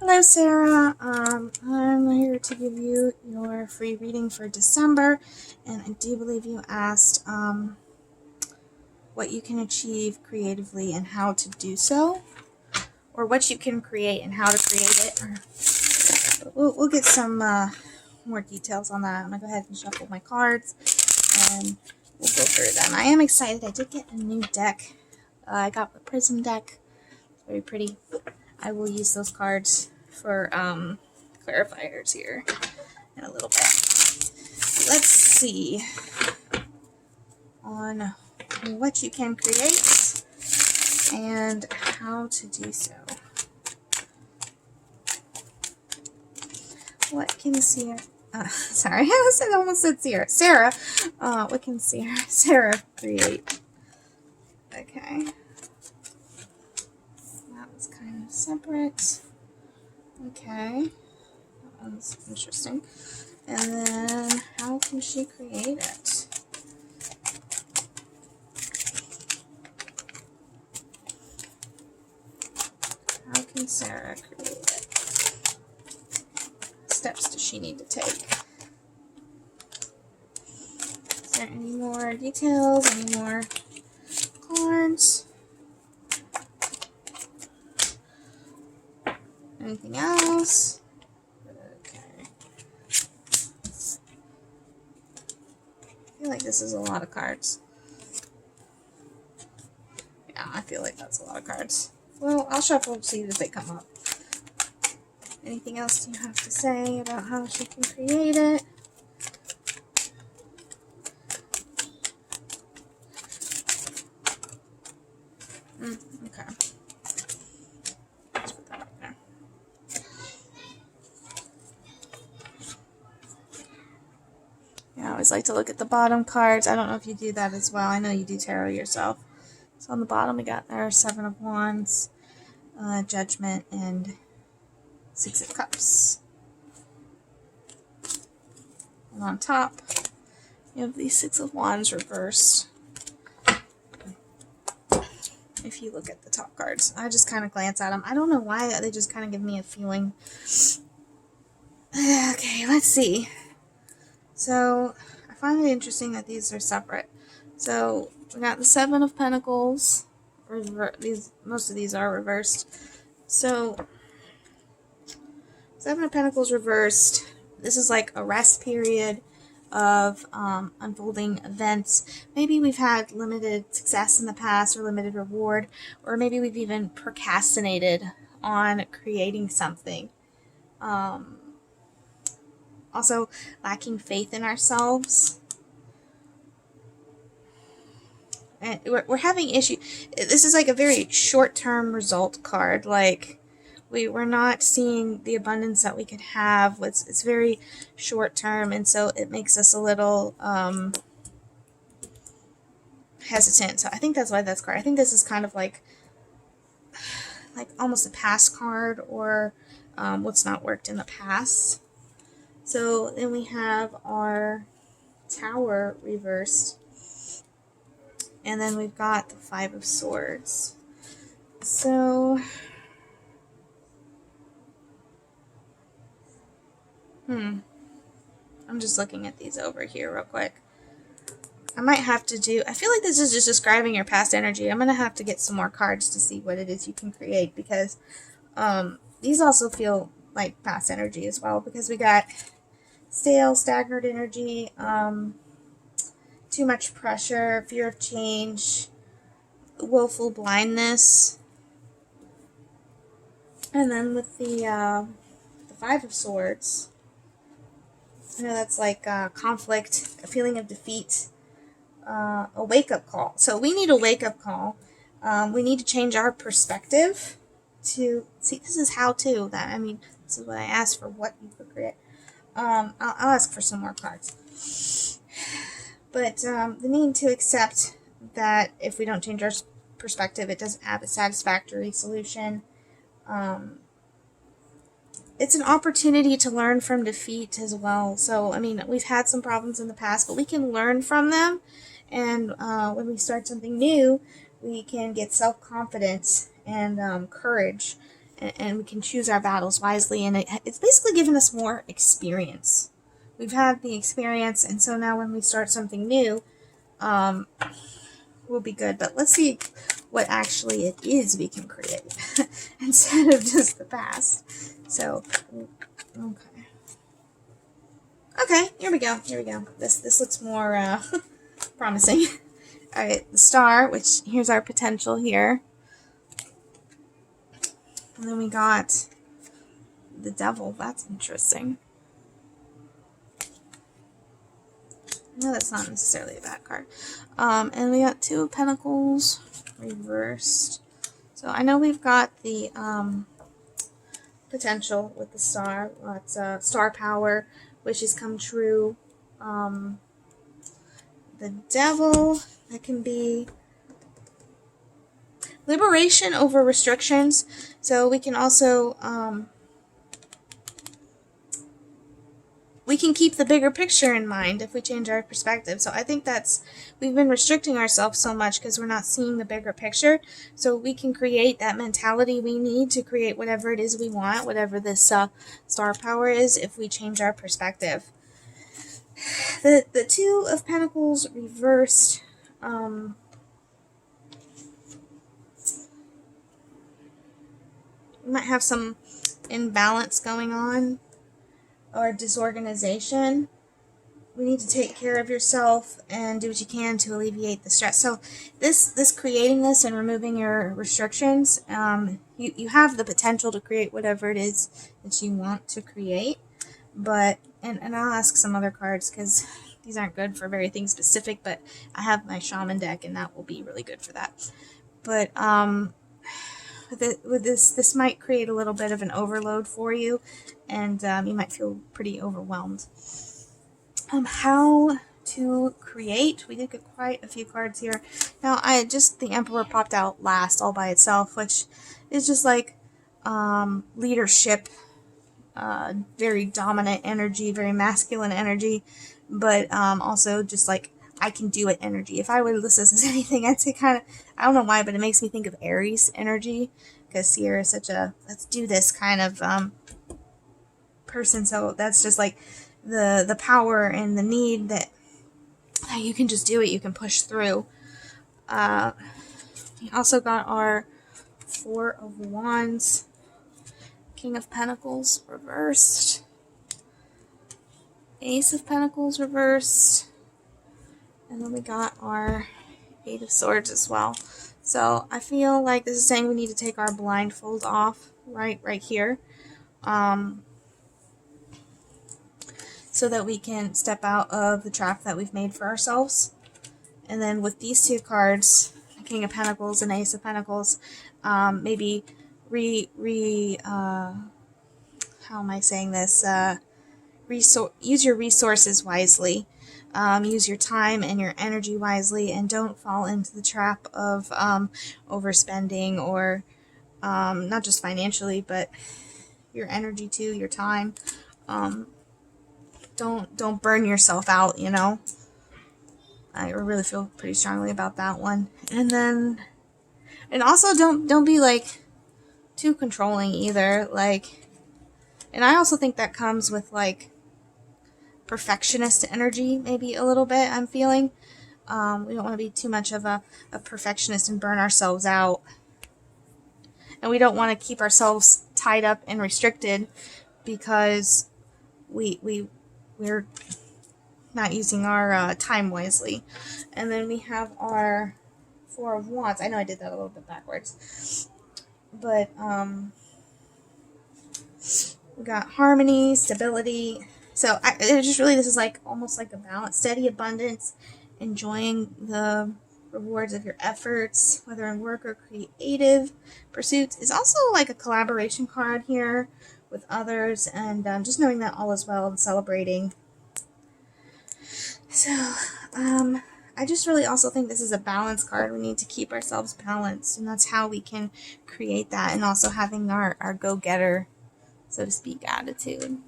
Hello, Sarah. I'm here to give you your free reading for December, and I do believe you asked what you can achieve creatively and how to do so, or what you can create and how to create it. We'll get some more details on that. I'm gonna go ahead and shuffle my cards, and we'll go through them. I am excited. I did get a new deck. I got the Prism deck. It's very pretty. I will use those cards for clarifiers here in a little bit. Let's see on what you can create and how to do so. What can Sarah, sorry, I almost said Sarah. Sarah, what can Sarah create? Okay. That was kind of separate. Okay. That one's interesting. And then, how can she create it? How can Sarah create it? What steps does she need to take? Is there any more details? Any more cards? Anything else? Okay. I feel like this is a lot of cards. Yeah, I feel like that's a lot of cards. Well, I'll shuffle and see if they come up. Anything else you have to say about how she can create it? Okay. Let's put that right there. Yeah, I always like to look at the bottom cards. I don't know if you do that as well. I know you do tarot yourself. So on the bottom we got our Seven of Wands, Judgment, and Six of Cups. And on top, you have the Six of Wands reversed. If you look at the top cards, I just kind of glance at them. I don't know why, they just kind of give me a feeling. Okay, let's see. So, I find it interesting that these are separate. So, we got the Seven of Pentacles. Most of these are reversed. So, Seven of Pentacles reversed. This is like a rest period of unfolding events. Maybe we've had limited success in the past or limited reward, or maybe we've even procrastinated on creating something. Also, lacking faith in ourselves. And we're having issue. This is like a very short-term result card. Like, we're not seeing the abundance that we could have. It's very short-term, and so it makes us a little hesitant. So I think that's why that's card. I think this is kind of like almost a past card, or what's not worked in the past. So then we have our Tower reversed. And then we've got the Five of Swords. So, I'm just looking at these over here real quick. I might have to do, I feel like this is just describing your past energy. I'm going to have to get some more cards to see what it is you can create, because these also feel like past energy as well, because we got stale, stagnant energy, too much pressure, fear of change, willful blindness. And then with the Five of Swords, I know that's like conflict, a feeling of defeat, a wake-up call. So we need a wake-up call. We need to change our perspective to see. This is how to that. I mean, this is what I asked for. What you could create. I'll ask for some more cards. But the need to accept that if we don't change our perspective, it doesn't have a satisfactory solution. It's an opportunity to learn from defeat as well. So, I mean, we've had some problems in the past, but we can learn from them. And when we start something new, we can get self-confidence and courage and we can choose our battles wisely, and it's basically given us more experience. We've had the experience, and so now when we start something new, we'll be good. But let's see what actually it is we can create instead of just the past. So, okay. Okay, here we go. Here we go. This looks more promising. All right, the star, which here's our potential here. And then we got the devil. That's interesting. No, that's not necessarily a bad card. And we got 2 of Pentacles reversed. So I know we've got the potential with the star. Lots star power, wishes come true. The devil, that can be liberation over restrictions. So we can also we can keep the bigger picture in mind if we change our perspective. So I think we've been restricting ourselves so much because we're not seeing the bigger picture. So we can create that mentality we need to create whatever it is we want, whatever this star power is, if we change our perspective. The 2 of Pentacles reversed. We might have some imbalance going on, or disorganization. We need to take care of yourself and do what you can to alleviate the stress. So this creating this and removing your restrictions, you have the potential to create whatever it is that you want to create. But and I'll ask some other cards because these aren't good for very thing specific, but I have my shaman deck and that will be really good for that. But with this might create a little bit of an overload for you, and you might feel pretty overwhelmed. How to create? We did get quite a few cards here. Now, the Emperor popped out last all by itself, which is just like leadership, very dominant energy, very masculine energy, but also just like I can do it energy. If I were to list this as anything, I'd say kind of, I don't know why, but it makes me think of Aries energy, because Sierra is such a let's do this kind of person. So that's just like the power and the need that you can just do it, you can push through. We also got our 4 of Wands, King of Pentacles reversed, Ace of Pentacles reversed, and then we got our 8 of Swords as well. So I feel like this is saying we need to take our blindfold off right here, so that we can step out of the trap that we've made for ourselves. And then with these 2 cards, King of Pentacles and Ace of Pentacles, maybe how am I saying this? Use your resources wisely. Use your time and your energy wisely, and don't fall into the trap of overspending, or not just financially, but your energy too, your time. Don't burn yourself out, you know. I really feel pretty strongly about that one. And also don't be like too controlling either. Like, and I also think that comes with like perfectionist energy, maybe a little bit, I'm feeling. We don't want to be too much of a perfectionist and burn ourselves out. And we don't want to keep ourselves tied up and restricted because we're not using our time wisely. And then we have our 4 of Wands. I know I did that a little bit backwards. But we got harmony, stability. So this is like almost like a balance, steady abundance, enjoying the rewards of your efforts, whether in work or creative pursuits. Is also like a collaboration card here with others, and just knowing that all is well and celebrating. So I just really also think this is a balance card. We need to keep ourselves balanced, and that's how we can create that, and also having our go-getter, so to speak, attitude.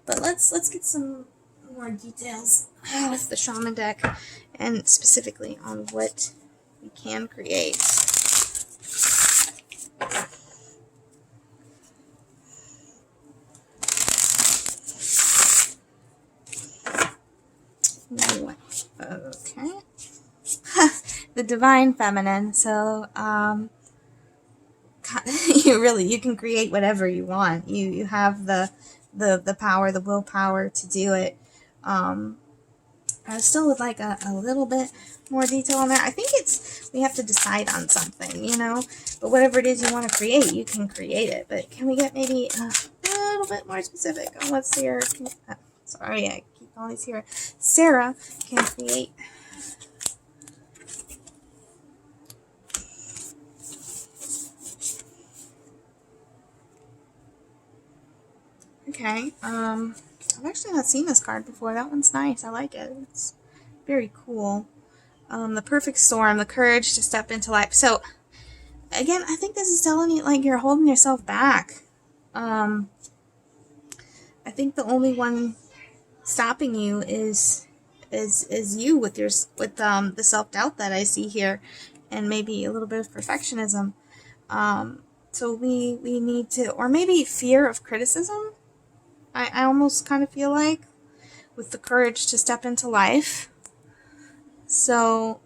But let's get some more details with the shaman deck, and specifically on what we can create. Okay. The Divine Feminine. So, you can create whatever you want. You have the power, the willpower to do it. I still would like a little bit more detail on that. I think we have to decide on something, but whatever it is you want to create, you can create it. But can we get maybe a little bit more specific on what Sarah can, sorry, I keep calling these here. Sarah can create. Okay, I've actually not seen this card before. That one's nice. I like it. It's very cool. The Perfect Storm, the courage to step into life. So, again, I think this is telling you, like, you're holding yourself back. I think the only one stopping you is you with the self-doubt that I see here, and maybe a little bit of perfectionism. So we need to, or maybe fear of criticism. I almost kind of feel like, with the courage to step into life. So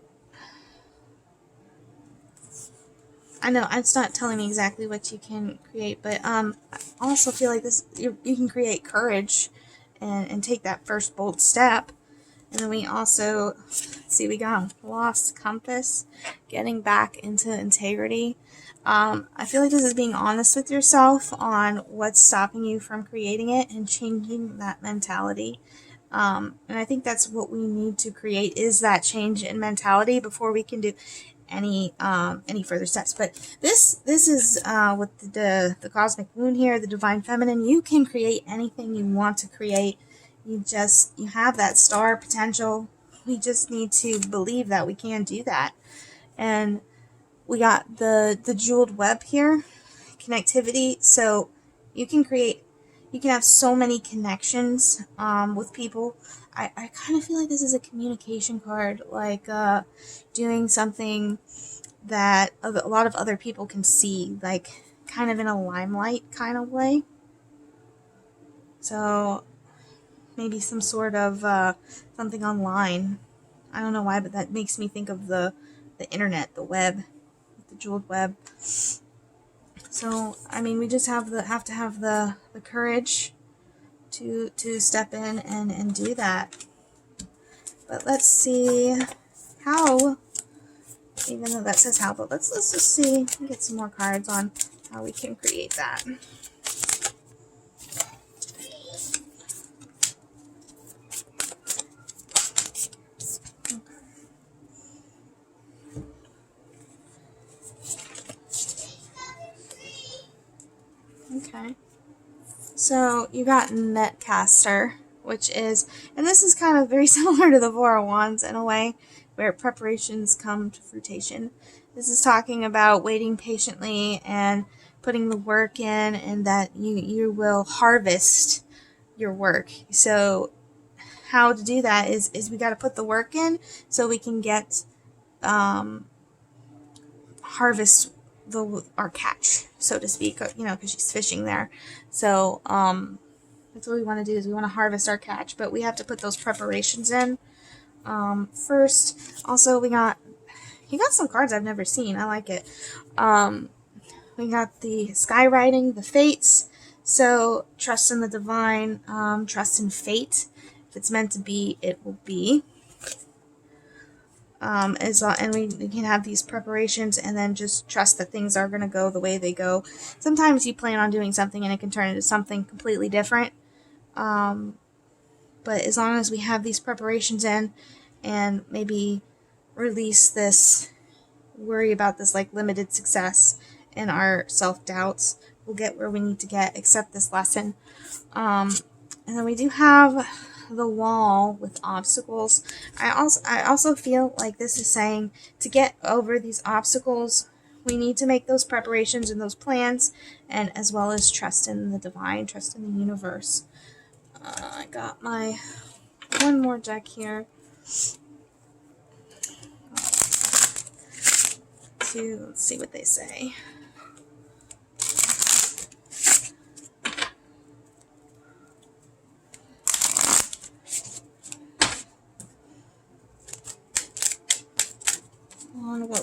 I know it's not telling me exactly what you can create, but I also feel like you can create courage and take that first bold step. And then we also see we got lost compass, getting back into integrity. I feel like this is being honest with yourself on what's stopping you from creating it and changing that mentality. And I think that's what we need to create, is that change in mentality before we can do any further steps. But this is with the cosmic moon here, the Divine Feminine. You can create anything you want to create. You have that star potential. We just need to believe that we can do that. And we got the jeweled web here, connectivity. So you can have so many connections with people. I kind of feel like this is a communication card, like doing something that a lot of other people can see, like kind of in a limelight kind of way. So maybe some sort of something online. I don't know why, but that makes me think of the internet, the web, the jeweled web. So I mean, we just have to have the courage to step in and do that. But let's see how. Even though that says how, but let's just see, get some more cards on how we can create that. Okay. So you got Netcaster, which is, and this is kind of very similar to the Four of Wands in a way, where preparations come to fruition. This is talking about waiting patiently and putting the work in, and that you will harvest your work. So how to do that is we got to put the work in so we can get harvest our catch, so to speak, because she's fishing there. So that's what we want to do, is we want to harvest our catch, but we have to put those preparations in first. Also, you got some cards I've never seen. I like it. We got the skywriting, the fates. So trust in the divine, trust in fate. If it's meant to be, it will be. And we can have these preparations and then just trust that things are going to go the way they go. Sometimes you plan on doing something and it can turn into something completely different. But as long as we have these preparations in, and maybe release this worry about this like limited success and our self-doubts, we'll get where we need to get, accept this lesson. And then we do have the wall with obstacles. I also feel like this is saying, to get over these obstacles, we need to make those preparations and those plans, and as well as trust in the divine, trust in the universe. I got my one more deck here let's see what they say.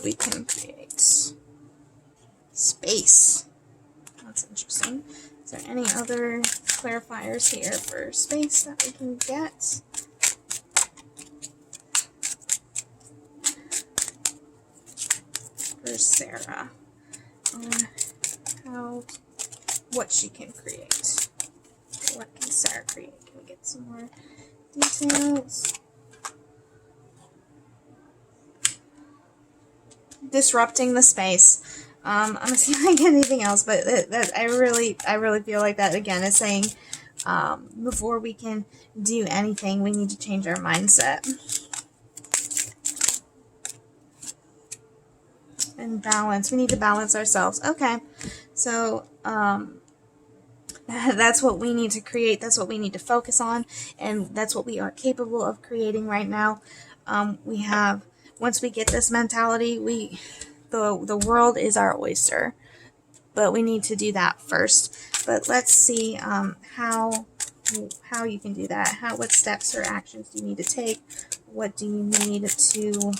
what we can create. Space. That's interesting. Is there any other clarifiers here for space that we can get? For Sarah. What she can create. What can Sarah create? Can we get some more details? Disrupting the space. I'm gonna see if I get anything else, but I really feel like that again is saying before we can do anything, we need to change our mindset. And balance. We need to balance ourselves. Okay, so that's what we need to create. That's what we need to focus on, and that's what we are capable of creating right now. We have, once we get this mentality, the world is our oyster, but we need to do that first. But let's see how you can do that. What steps or actions do you need to take? What do you need to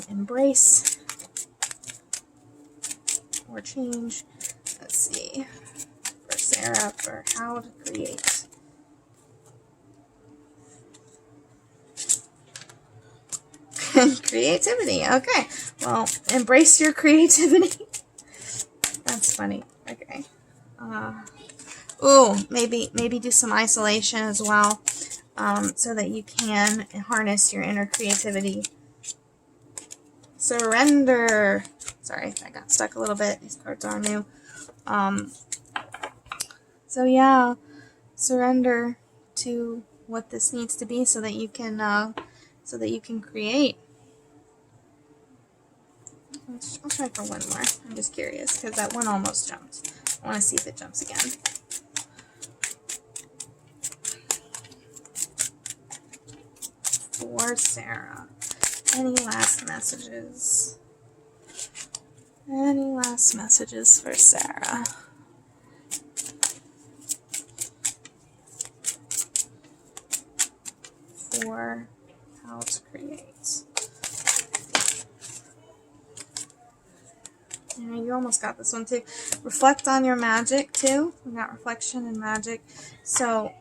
embrace or change? Let's see. For Sarah, for how to create. Creativity. Okay. Well, embrace your creativity. That's funny. Okay. Maybe do some isolation as well, so that you can harness your inner creativity. Surrender. Sorry, I got stuck a little bit. These cards are new. So yeah, surrender to what this needs to be so that you can create. I'll try for one more. I'm just curious because that one almost jumped. I want to see if it jumps again. For Sarah. Any last messages? Any last messages for Sarah? For how to create. Yeah, you almost got this one too. Reflect on your magic too. We got reflection and magic. So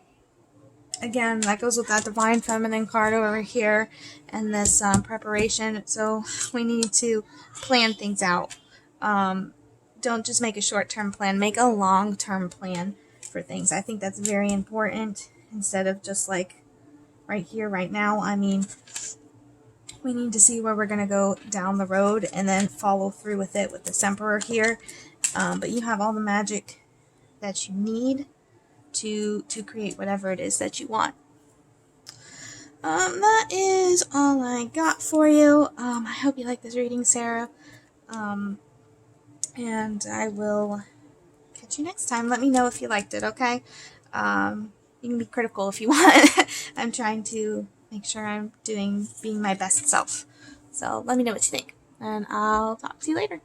again, that goes with that divine feminine card over here and this preparation. So we need to plan things out. Don't just make a short-term plan. Make a long-term plan for things. I think that's very important instead of just like right here, right now. I mean, we need to see where we're going to go down the road and then follow through with it with this Emperor here. But you have all the magic that you need to create whatever it is that you want. That is all I got for you. I hope you like this reading, Sarah. And I will catch you next time. Let me know if you liked it, okay? You can be critical if you want. I'm trying to make sure I'm being my best self. So let me know what you think. And I'll talk to you later.